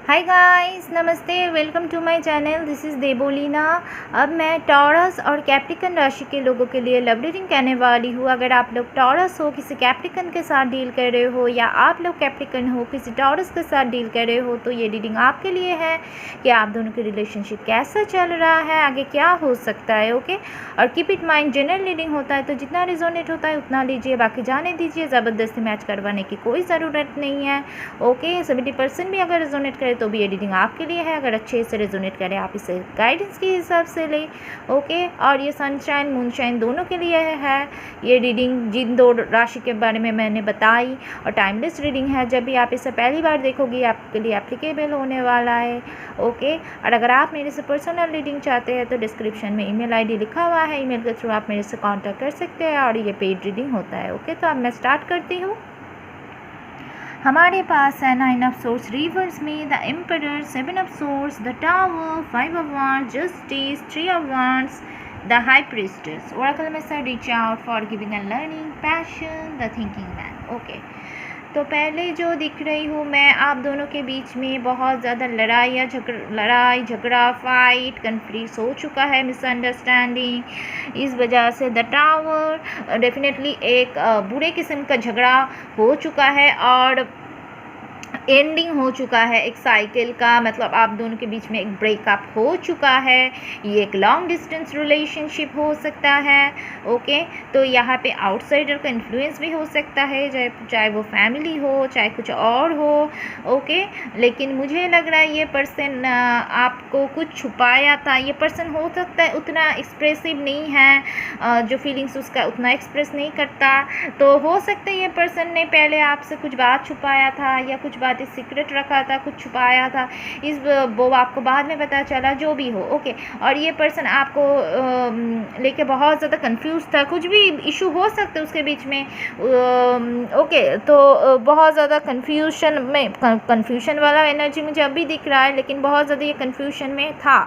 हाय guys, नमस्ते, welcome to my channel. This is Debolina. अब मैं टॉरस और कैप्रिकन राशि के लोगों के लिए लव रीडिंग कहने वाली हूँ। अगर आप लोग टॉरस हो, किसी कैप्रिकन के साथ डील कर रहे हो, या आप लोग कैप्रिकन हो, किसी टॉरस के साथ डील कर रहे हो, तो ये रीडिंग आपके लिए है कि आप दोनों की रिलेशनशिप कैसा चल रहा है, आगे क्या हो सकता है। ओके, और keep it mind, general reading होता है तो जितना रिजोनेट होता है उतना लीजिए, बाकी जाने दीजिए। ज़बरदस्ती मैच करवाने की कोई ज़रूरत नहीं है। ओके, 70% भी अगर रिजोनेट करे तो भी ये रीडिंग आपके लिए है। अगर अच्छे से रेजोनेट करें आप इसे गाइडेंस के हिसाब से लें। ओके, और ये सनशाइन मूनशाइन दोनों के लिए है ये रीडिंग, जिन दो राशि के बारे में मैंने बताई। और टाइमलेस रीडिंग है, जब भी आप इसे पहली बार देखोगे आपके लिए एप्लीकेबल होने वाला है। ओके, और अगर आप मेरे से पर्सनल रीडिंग चाहते हैं तो डिस्क्रिप्शन में ईमेल आईडी लिखा हुआ है, ईमेल के थ्रू आप मेरे से कांटेक्ट कर सकते हैं और ये पेड रीडिंग होता है। ओके, तो अब मैं स्टार्ट करती हूँ। हमारे पास है 9 ऑफ सोर्स रिवर्स में, the emperor, 7 of swords, the tower, 5 of wands, justice, 3 of wands, the high priestess. Oracle में sir reach out for giving and learning, passion, the thinking man. Okay, तो पहले जो दिख रही हूँ मैं, आप दोनों के बीच में बहुत ज़्यादा लड़ाई झगड़ा, फाइट, कन्फ्लिक्ट हो चुका है, मिसअंडरस्टैंडिंग। इस वजह से द टावर डेफिनेटली एक बुरे किस्म का झगड़ा हो चुका है और एंडिंग हो चुका है एक साइकिल का, मतलब आप दोनों के बीच में एक ब्रेकअप हो चुका है। ये एक लॉन्ग डिस्टेंस रिलेशनशिप हो सकता है। ओके, तो यहाँ पे आउटसाइडर का इन्फ्लुएंस भी हो सकता है, चाहे वो फैमिली हो, चाहे कुछ और हो। ओके, लेकिन मुझे लग रहा है ये पर्सन आपको कुछ छुपाया था। ये पर्सन हो सकता है उतना एक्सप्रेसिव नहीं है, जो फीलिंग्स उसका उतना एक्सप्रेस नहीं करता। तो हो सकता है ये पर्सन ने पहले आपसे कुछ बात छुपाया था, या कुछ बात सीक्रेट रखा था, कुछ छुपाया था, वो आपको बाद में पता चला, जो भी हो। ओके, और ये पर्सन आपको लेके बहुत ज़्यादा कंफ्यूज था, कुछ भी इशू हो सकता है उसके बीच में। ओके, तो बहुत ज़्यादा कन्फ्यूजन वाला एनर्जी मुझे अभी दिख रहा है, लेकिन बहुत ज़्यादा ये कन्फ्यूजन में था।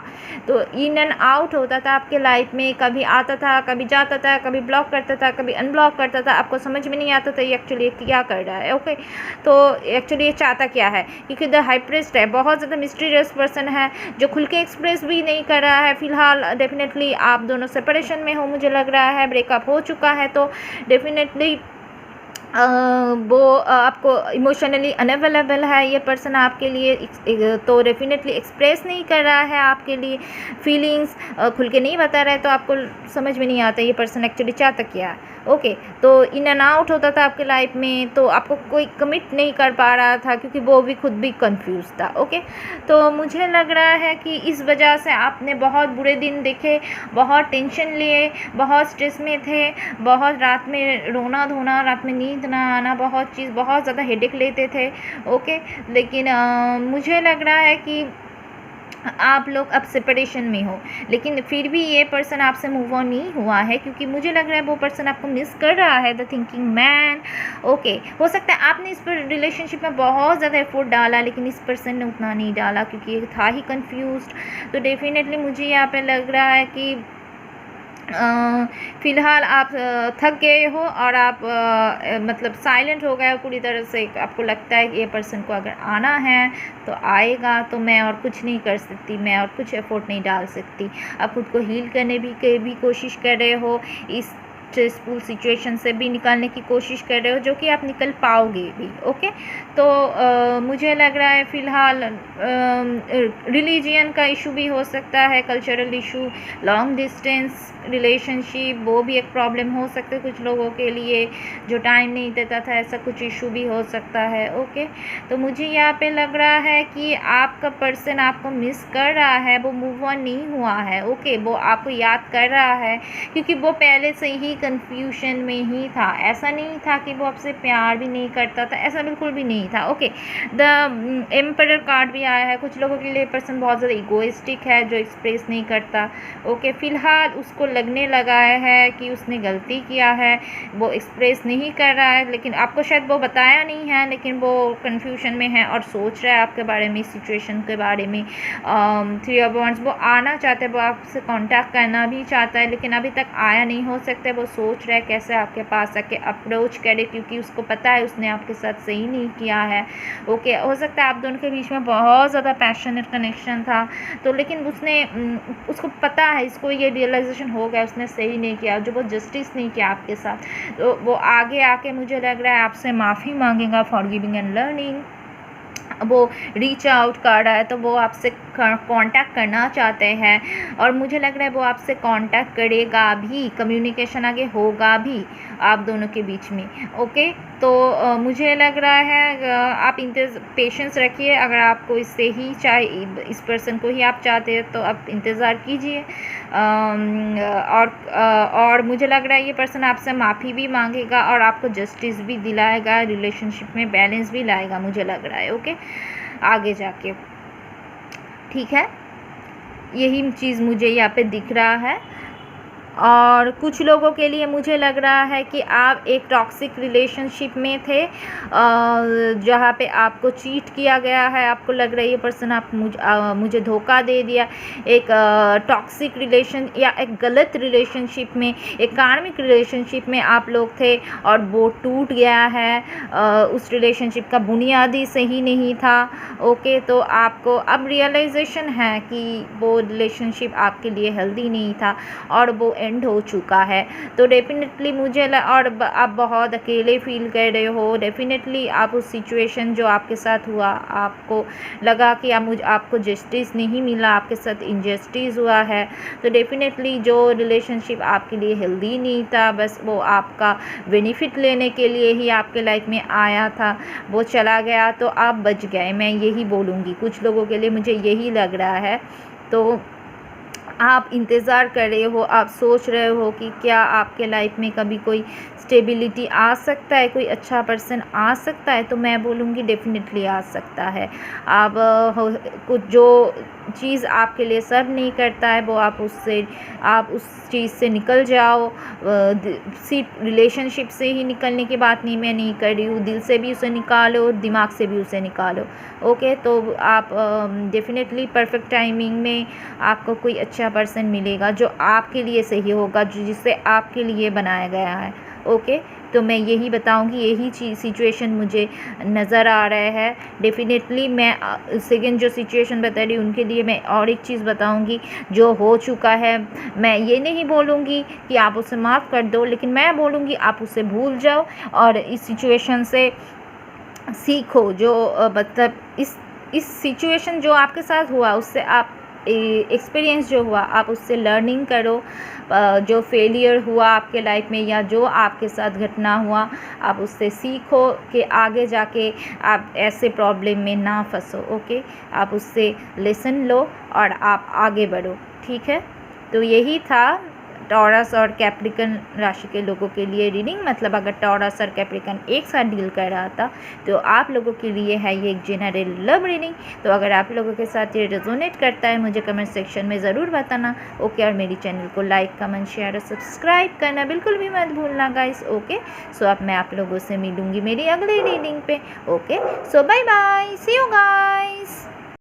तो इन एंड आउट होता था आपके लाइफ में, कभी आता था, कभी जाता था, कभी ब्लॉक करता था, कभी अनब्लॉक करता था। आपको समझ में नहीं आता था ये एक्चुअली क्या कर रहा है। ओके, तो एक्चुअली ये चाहता क्या है, क्योंकि द हाई प्रीस्ट है, बहुत ज़्यादा मिस्टीरियस पर्सन है जो खुल के एक्सप्रेस भी नहीं कर रहा है। फिलहाल डेफिनेटली आप दोनों सेपरेशन में हो, मुझे लग रहा है ब्रेकअप हो चुका है, तो डेफिनेटली वो आपको इमोशनली अनअवेलेबल है ये पर्सन आपके लिए, तो डेफिनेटली एक्सप्रेस नहीं कर रहा है आपके लिए फीलिंग्स, खुल के नहीं बता रहा है, तो आपको समझ में नहीं आता ये पर्सन एक्चुअली चाहता क्या है। ओके, तो इन एंड आउट होता था आपके लाइफ में, तो आपको कोई कमिट नहीं कर पा रहा था क्योंकि वो भी खुद भी कंफ्यूज था। ओके, तो मुझे लग रहा है कि इस वजह से आपने बहुत बुरे दिन देखे, बहुत टेंशन लिए, बहुत स्ट्रेस में थे, बहुत रात में रोना धोना, रात में नींद ना आना, बहुत ज़्यादा हेडेक लेते थे। ओके, लेकिन मुझे लग रहा है कि आप लोग अब सेपरेशन में हो, लेकिन फिर भी ये पर्सन आपसे मूव ऑन नहीं हुआ है, क्योंकि मुझे लग रहा है वो पर्सन आपको मिस कर रहा है, द थिंकिंग मैन। ओके, हो सकता है आपने इस पर रिलेशनशिप में बहुत ज़्यादा एफर्ट डाला, लेकिन इस पर्सन ने उतना नहीं डाला क्योंकि ये था ही कंफ्यूज्ड। तो डेफिनेटली मुझे यहाँ पे लग रहा है कि फ़िलहाल आप थक गए हो और आप मतलब साइलेंट हो गए हो पूरी तरह से। आपको लगता है कि ये पर्सन को अगर आना है तो आएगा, तो मैं और कुछ नहीं कर सकती, मैं और कुछ एफर्ट नहीं डाल सकती। आप खुद को हील करने की कोशिश कर रहे हो, इस स्ट्रेसफुल सिचुएशन से भी निकालने की कोशिश कर रहे हो, जो कि आप निकल पाओगे भी। ओके, तो मुझे लग रहा है फ़िलहाल रिलीजियन का इशू भी हो सकता है, cultural issue, long distance relationship, वो भी एक प्रॉब्लम हो सकता है कुछ लोगों के लिए, जो टाइम नहीं देता था, ऐसा कुछ इशू भी हो सकता है। ओके, तो मुझे यहाँ पे लग रहा है कि आपका पर्सन आपको मिस कर रहा है, वो मूव ऑन नहीं हुआ है। ओके, वो आपको याद कर रहा है क्योंकि वो पहले से ही कन्फ्यूजन में ही था। ऐसा नहीं था कि वो आपसे प्यार भी नहीं करता था, ऐसा बिल्कुल भी नहीं था। ओके, द एम्परर कार्ड भी आया है, कुछ लोगों के लिए पर्सन बहुत ज़्यादा इगोइस्टिक है, जो एक्सप्रेस नहीं करता। ओके, फ़िलहाल उसको लगने लगा है कि उसने गलती किया है, वो एक्सप्रेस नहीं कर रहा है, लेकिन आपको शायद वो बताया नहीं है, लेकिन वो कन्फ्यूजन में है और सोच रहा है आपके बारे में, इस सिचुएशन के बारे में। 3 ऑफ वांड्स, वो आना चाहता है, वो आपसे कांटेक्ट करना भी चाहता है, लेकिन अभी तक आया नहीं। हो सकता है वो सोच रहा है कैसे आपके पास आके अप्रोच करे, क्योंकि उसको पता है उसने आपके साथ सही नहीं किया है। ओके, हो सकता है आप दोनों के बीच में बहुत ज़्यादा पैशनेट कनेक्शन था, तो लेकिन उसको पता है, इसको ये रियलाइजेशन हो गया उसने सही नहीं किया, जो वो जस्टिस नहीं किया आपके साथ, तो वो आगे आके मुझे लग रहा है आपसे माफ़ी मांगेगा, फॉरगिविंग एंड लर्निंग। वो रीच आउट कर रहा है, तो वो आपसे कांटेक्ट करना चाहते हैं, और मुझे लग रहा है वो आपसे कांटेक्ट करेगा भी, कम्युनिकेशन आगे होगा भी आप दोनों के बीच में। ओके, तो मुझे लग रहा है आप पेशेंस रखिए। अगर आपको इससे ही इस पर्सन को ही आप चाहते हैं तो आप इंतज़ार कीजिए। और मुझे लग रहा है ये पर्सन आपसे माफ़ी भी मांगेगा और आपको जस्टिस भी दिलाएगा, रिलेशनशिप में बैलेंस भी लाएगा, मुझे लग रहा है। ओके, आगे जाके ठीक है, यही चीज़ मुझे यहाँ पे दिख रहा है। और कुछ लोगों के लिए मुझे लग रहा है कि आप एक टॉक्सिक रिलेशनशिप में थे, जहाँ पे आपको चीट किया गया है, आपको लग रहा है ये पर्सन मुझे धोखा दे दिया। एक टॉक्सिक रिलेशन या एक गलत रिलेशनशिप में, एक कार्मिक रिलेशनशिप में आप लोग थे और वो टूट गया है। उस रिलेशनशिप का बुनियादी सही नहीं था। ओके, तो आपको अब रियलाइजेशन है कि वो रिलेशनशिप आपके लिए हेल्दी नहीं था और वो एंड हो चुका है। तो डेफिनेटली और आप बहुत अकेले फील कर रहे हो। डेफिनेटली आप उस सिचुएशन जो आपके साथ हुआ, आपको लगा कि आपको जस्टिस नहीं मिला, आपके साथ इनजस्टिस हुआ है, तो डेफिनेटली जो रिलेशनशिप आपके लिए हेल्दी नहीं था, बस वो आपका बेनिफिट लेने के लिए ही आपके लाइफ में आया था, वो चला गया तो आप बच गए, मैं यही बोलूँगी। कुछ लोगों के लिए मुझे यही लग रहा है। तो आप इंतज़ार कर रहे हो, आप सोच रहे हो कि क्या आपके लाइफ में कभी कोई स्टेबिलिटी आ सकता है, कोई अच्छा पर्सन आ सकता है, तो मैं बोलूँगी डेफिनेटली आ सकता है। आप कुछ जो चीज़ आपके लिए सर्व नहीं करता है वो आप उस चीज़ से निकल जाओ। सिर्फ रिलेशनशिप से ही निकलने की बात नहीं मैं नहीं कर रही हूँ, दिल से भी उसे निकालो, दिमाग से भी उसे निकालो। ओके, तो आप डेफिनेटली परफेक्ट टाइमिंग में आपको कोई अच्छा पर्सन मिलेगा जो आपके लिए सही होगा, जिसे आपके लिए बनाया गया है। ओके, तो मैं यही बताऊंगी, यही सिचुएशन मुझे नज़र आ रहा है। डेफिनेटली मैं सेकेंड जो सिचुएशन बता रही हूँ उनके लिए मैं और एक चीज़ बताऊंगी जो हो चुका है। मैं ये नहीं बोलूँगी कि आप उसे माफ़ कर दो, लेकिन मैं बोलूँगी आप उसे भूल जाओ और इस सिचुएशन से सीखो। जो मतलब इस सिचुएशन जो आपके साथ हुआ उससे आप एक्सपीरियंस जो हुआ आप उससे लर्निंग करो। जो फेलियर हुआ आपके लाइफ में या जो आपके साथ घटना हुआ आप उससे सीखो कि आगे जाके आप ऐसे प्रॉब्लम में ना फंसो। ओके, आप उससे लेसन लो और आप आगे बढ़ो। ठीक है, तो यही था टॉरस और कैप्रिकन राशि के लोगों के लिए रीडिंग। मतलब अगर टॉरस और कैप्रिकन एक साथ डील कर रहा था तो आप लोगों के लिए है ये एक जनरल लव रीडिंग। तो अगर आप लोगों के साथ ये रेजोनेट करता है मुझे कमेंट सेक्शन में ज़रूर बताना। ओके, और मेरी चैनल को लाइक, कमेंट, शेयर और सब्सक्राइब करना बिल्कुल भी मत भूलना गाइस। ओके, सो अब मैं आप लोगों से मिलूँगी मेरी अगली रीडिंग पे। Okay, so bye bye, see you guys.